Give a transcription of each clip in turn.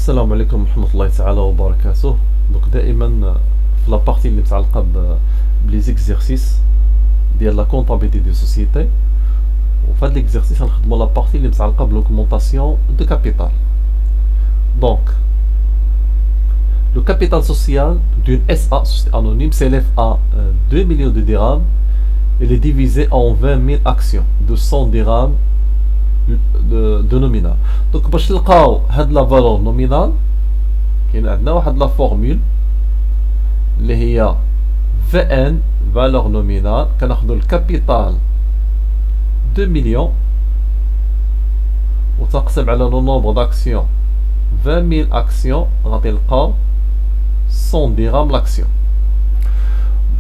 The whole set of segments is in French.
السلام عليكم ورحمة الله تعالى وبركاته. دونك دائما في لابارتي اللي متعلقة بلي زيكزيرسيس ديال لا كونطابيليتي دي سوسيتي، وفي هاد ليكزيرسيس غنخدمو لابارتي اللي متعلقة بلوغمونطاسيون دو كابيتال. دونك le capital social d'une SA, société anonyme, s'élève à 2 millions de dirhams. Il est divisé en 20 000 actions de 100 dirhams de nominal. Donc, باش نلقاو هاد لا فالور نومينال كاين عندنا واحد لا فورمول اللي هي VN valeur nominale. كناخدو الكابيتال 2 مليون وتنقسم على لو نومبر داكسيون 20 000 actions غادي نلقاو 100 dirhams l'action.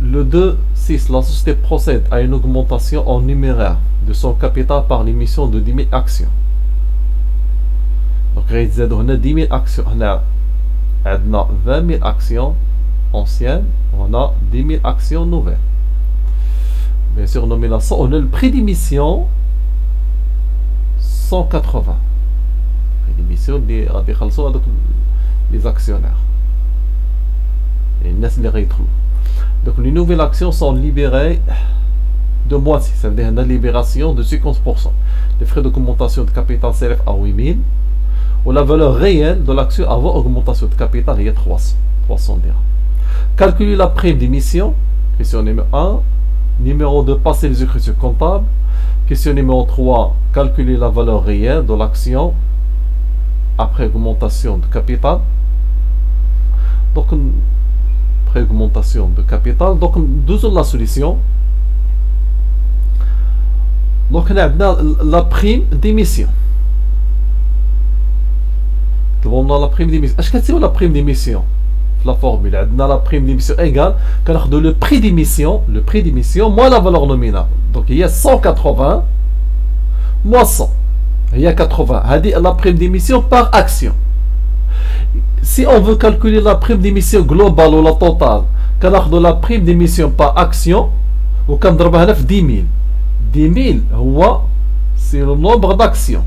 Le 2.6, la société procède à une augmentation en numéraire de son capital par l'émission de 10 000 actions. Donc, on a 10 000 actions. On a 20 000 actions anciennes. On a 10 000 actions nouvelles. Bien sûr, on a le prix d'émission 180. Prix d'émission des actionnaires. Donc les nouvelles actions sont libérées de moitié, ça veut dire une libération de 50%. Les frais d'augmentation de capital s'élèvent à 8 000 ou la valeur réelle de l'action avant augmentation de capital est 300 dirhams. Calculer la prime d'émission, question numéro 1. Numéro 2, passer les écritures comptables. Question numéro 3, calculer la valeur réelle de l'action après augmentation de capital. Donc augmentation de capital. Donc nous avons la solution. Donc on a la prime d'émission. On a la prime d'émission. Est-ce que c'est la prime d'émission? La formule, on a la prime d'émission égale le prix d'émission moins la valeur nominale. Donc il y a 180 moins 100. Il y a 80. La prime d'émission par action. Si on veut calculer la prime d'émission globale ou la totale, on a la prime d'émission par action, ou on a 10 000. 10 000, c'est le nombre d'actions.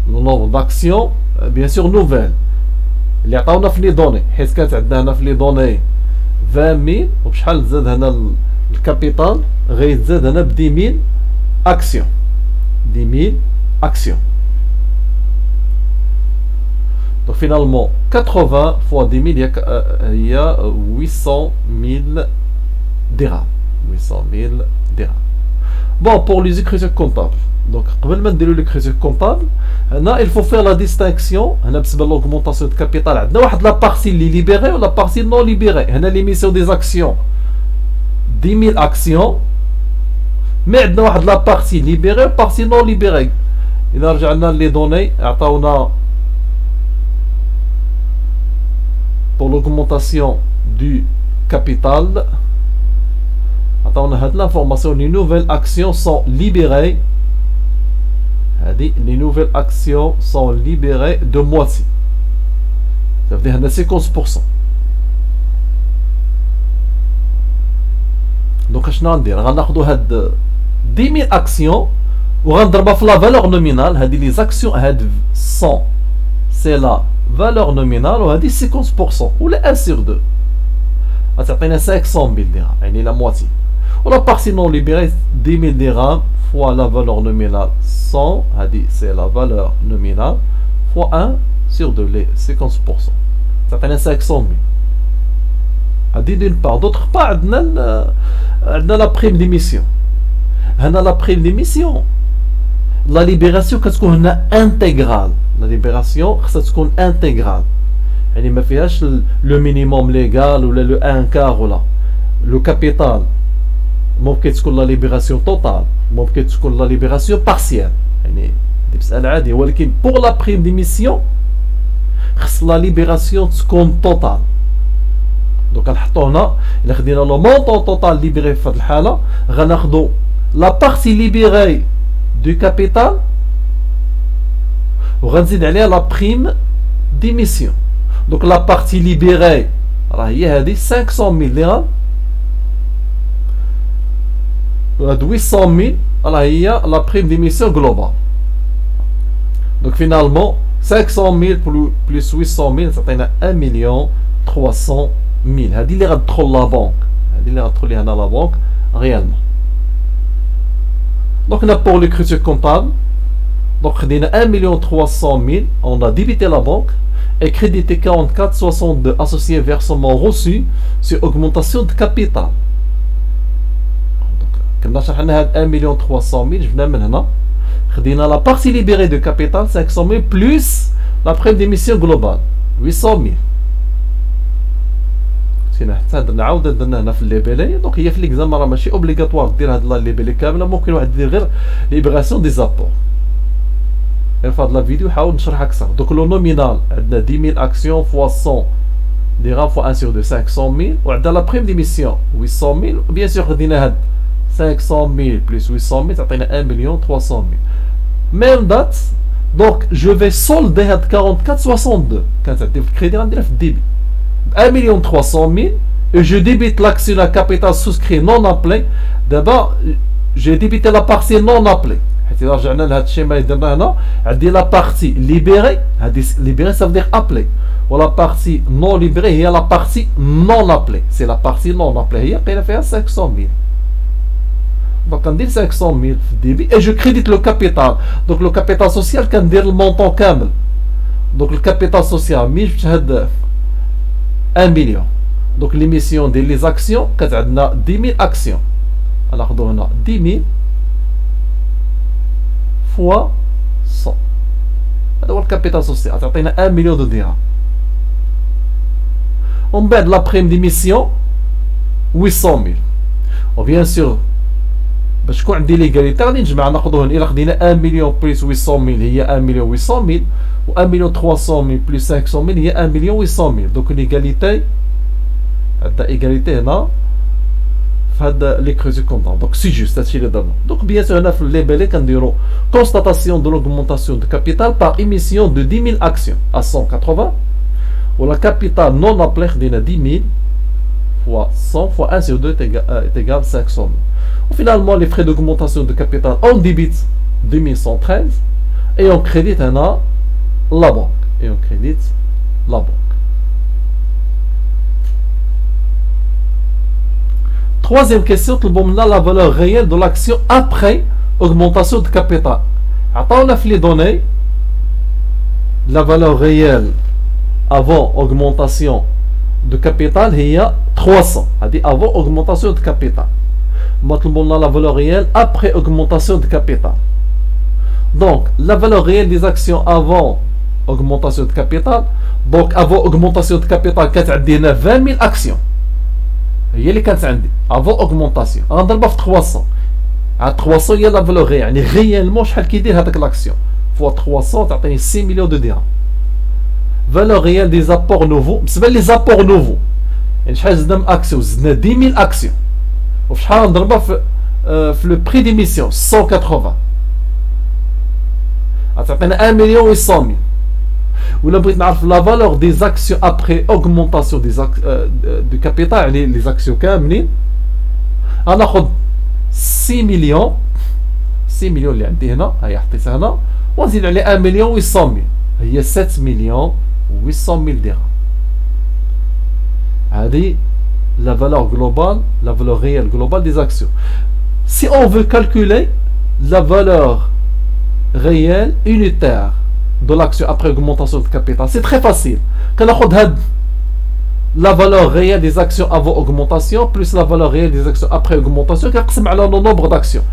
Le nombre d'actions, bien sûr, nouvelles. Il y a les données. Est-ce qu'on a les données 20 000, ou le capital, il y a 10 000 actions. 10 000 actions. Donc finalement, 80 fois 10 000, il y a 800 000 dirhams. 800 000 dirhams. Bon, pour les écritures comptables. Donc, avant de mettre l'écriture comptable, il faut faire la distinction. On a l'augmentation de capital. On a la partie libérée ou la partie non libérée. On a l'émission des actions. 10 000 actions. Mais on a la partie libérée ou la partie non libérée. Il y a les données. On a pour l'augmentation du capital, on a l'information, les nouvelles actions sont libérées. Les nouvelles actions sont libérées de moitié. Ça veut dire 50%. Donc, je vais dire, on a 10 000 actions, ou on a la valeur nominale, les actions 100, c'est la valeur nominale, on a dit 50%, ou le 1 sur 2. On a 500 000 dirhams, la moitié. Ou la partie non libérée, 10 000 dirhams fois la valeur nominale 100, c'est la valeur nominale, fois 1 sur 2, les 50%. Ça fait 500 000. D'une part. D'autre part, on a la prime d'émission. On a la prime d'émission. La libération, qu'est-ce qu'on a intégrale? La libération, c'est ce qu'on intégrale. Il n'y a pas le minimum légal ou le 1 quart ou là. Le capital, ممكن تكون la libération totale, ممكن تكون la libération partielle. يعني دي مسألة عادية، ولكن pour la prime d'émission خص la libération تكون totale. دونك غنحطو هنا إلا خدينا لو مونطون توتال ليبري في هاد الحالة غناخدو la partie libérée du capital وغنزيد عليها la prime d'émission. Donc la partie libérée راه هي هادي 500 000 dirhams. 800 000 راه هي la prime d'émission globale. Donc finalement 500 000 plus 800 000 تعطينا 1,300,000. هذه اللي غتدخل لا بنك، هذه اللي غتدخل ليها هنا لا بنك réellement. Donc on a pour l'écriture comptable, donc on a 1,300,000, on a débité la banque et crédité 44,62 associé versement reçu sur augmentation de capital. Donc on a 1,300,000, je viens maintenant. On a la partie libérée de capital 500,000 plus la prime d'émission globale 800,000. حتى نعاود درنا هنا في الليبيلي. دونك هي في ليكزام راه ماشي اوبليغاتوار دير هاد الليبيلي كامله، ممكن واحد يدير غير ليبراسيون دي زابور. غير في هاد لا فيديو نحاول نشرح اكثر. دونك لو نومينال عندنا 10,000 اكسيون فوا 100 درهم فوا 1 sur 2 500,000، وعندنا لا بريم ديميسيون 800,000. بيان سور خدينا هاد 500,000 بلس 800,000 تعطينا 1,300,000. ميم دات. دونك جو في سولدي هاد 44,62 كانت عندي في الكريدي غنديرها في الديبي 1,300,000 et je débite l'actionnaire capital souscrit non appelé. D'abord, j'ai débité la partie non appelée. حيت رجعنا لهذا الشيء اللي درنا هنا. عندي لا بارتي ليبيري، هذه ليبيري ça veut dire appelé، ولا بارتي non libérée هي لا بارتي non appelée. سي لا بارتي non appelée هي قيله فيها 500,000. دونك كندير 500,000 في الديبي et je crédite le capital. دونك لو كابيتال سوسيال كندير المونطون كامل. دونك الكابيتال سوسيال ملي جبت هاد 1 million. Donc l'émission des actions, quand on a 10,000 actions, alors on a 10,000 fois 100. C'est le capital social. On a 1 million de dirhams. On met la prime d'émission 800,000. Ou bien sûr, باش تكون عندي ليغاليتي غادي نجمع ناخذوهم. الا خدينا 1 مليون بلس 800,000 هي 1,800,000 و 1,300,000 بلس 500,000 هي 1,800,000. دوك ليغاليتي عندنا ايغاليتي هنا في هاد ليكريزي كونطون. دونك سي جوست هادشي اللي درنا. دونك بيان سور هنا في الليبيلي كنديرو كونستاتاسيون دو لوغمونطاسيون دو كابيتال بار ايميسيون دو 10,000 اكسيون ا 180 ولا كابيتال نون ابلي خدينا 10,000 fois 100 fois 1 sur 2 est égal à 500,000. Finalement, les frais d'augmentation de capital, on débite 2113 et on crédite la banque. Et on crédite la banque. Troisième question, on a la valeur réelle de l'action après augmentation de capital. Attends, on a fait les données. La valeur réelle avant augmentation de capital, il y a 300. C'est-à-dire avant augmentation de capital. Maintenant, on a la valeur réelle après augmentation de capital. Donc, la valeur réelle des actions avant augmentation de capital. Donc, avant augmentation de capital, quand on a 20,000 actions. Il y a avant augmentation. On a 300. À 300, il y a la valeur réelle. Réellement, je vais dire avec l'action. Fois 300, tu as 6 millions de dirhams. Valeur réelle des apports nouveaux. C'est les apports nouveaux. شحال زدنا من اكسيون؟ زدنا 10,000 اكسيون. وفي شحال نضربها في لو بري ديميسيون 180 غتعطينا 1,800,000. ولا بغيت نعرف لا فالور دي زاكسيون ابري اوغمونطاسيون دو كابيتال يعني لي زاكسيون كاملين غناخذ 6 مليون. 6 مليون اللي عندي هنا هي حطيتها هنا ونزيد عليه 1,800,000 هي 7,800,000 درهم. La valeur globale, la valeur réelle globale des actions. Si on veut calculer la valeur réelle unitaire de l'action après augmentation de capital, c'est très facile. Quand on a la valeur réelle des actions avant augmentation plus la valeur réelle des actions après augmentation, on a le nombre d'actions.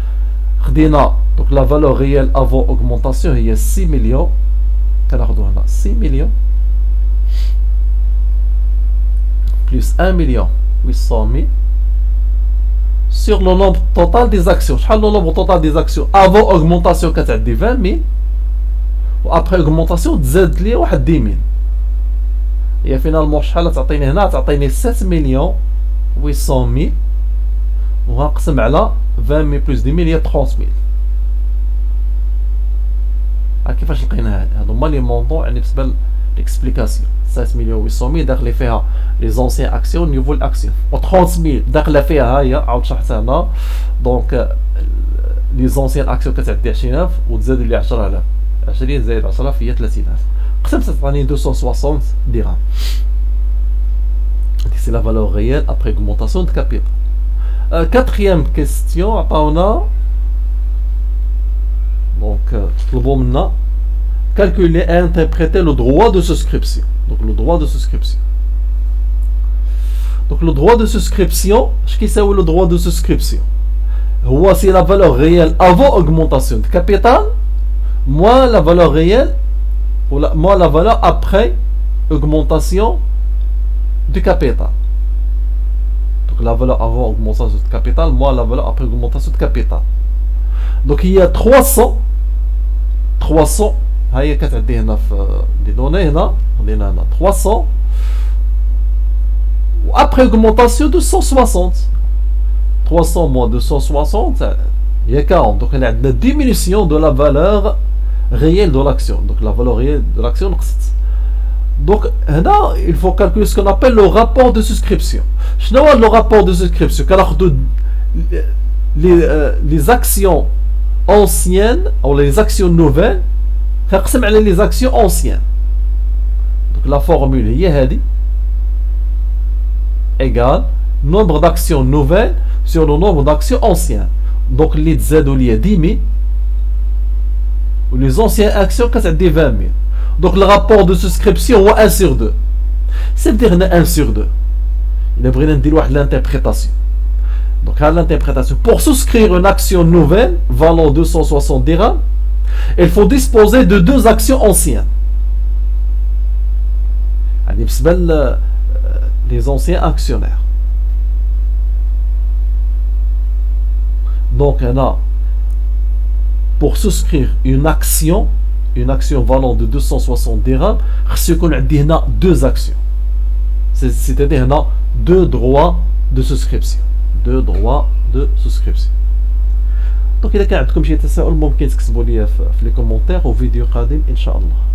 Donc la valeur réelle avant augmentation, il y a 6 millions. 6 millions. Plus 1,800,000 sur le nombre total des actions. Le nombre total des actions avant augmentation qui est de 20,000 ou après augmentation de 10,000. Et finalement, تعطيني 7,800,000 وغنقسم على 20,000 plus 10,000 هي 30,000. كيفاش لقينا هادو هما لي مونطون يعني بالنسبه للاكسبليكاسيون. 7,800,000 داخل فيها لي زونسيان اكسيون نيفو الاكسيون و 30,000 داخله فيها هي عاود شرحتها هنا. دونك لي زونسيان اكسيون كتعدي 20,000 وتزاد لي 10,000. 20 زائد 10 فهي 30,000 قسمت تعطيني 260 درهم. C'est la valeur réelle après augmentation de capital. Quatrième question, عطاونا donc calculer et interpréter le droit de souscription. Donc le droit de souscription. Donc le droit de souscription, qu'est-ce que c'est le droit de souscription? C'est la valeur réelle avant augmentation de capital, moins la valeur réelle, ou moins la valeur après augmentation du capital. Donc la valeur avant augmentation de capital, moins la valeur après augmentation de capital. Donc il y a 300 هي كتعدي هنا في دي دوني هنا خلينا هنا 300 و après augmentation de 160 300 moins 260 هي 40. donc هنا عندنا diminution de la valeur réelle de l'action. donc la valeur réelle de l'action نقصت. donc هنا il faut calculer ce qu'on appelle le rapport de souscription. شنو هو le rapport de souscription؟ كناخذوا les actions anciennes ou les actions nouvelles كنقسم على les actions anciennes. donc la formule هي هذه égale nombre d'actions nouvelles sur le nombre d'actions anciennes. donc اللي تزادوا ليا 10 000 و les anciennes actions كتعدي 20 000. donc le rapport de souscription هو 1 sur 2. ça veut dire 1 sur 2. إلا بغينا ندير واحد l'interprétation. donc à l'interprétation, pour souscrire une action nouvelle valant 260 dirhams, il faut disposer de 2 actions anciennes. Les anciens actionnaires. donc pour souscrire une action valant de 260 dirhams, il faut qu'il 2 actions, c'est-à-dire 2 droits de souscription. 2 droits de souscription. donc إذا كان عندكم شي تساؤل ممكن تكتبوا لي في لي كومونتير وفيديو قادم إن شاء الله.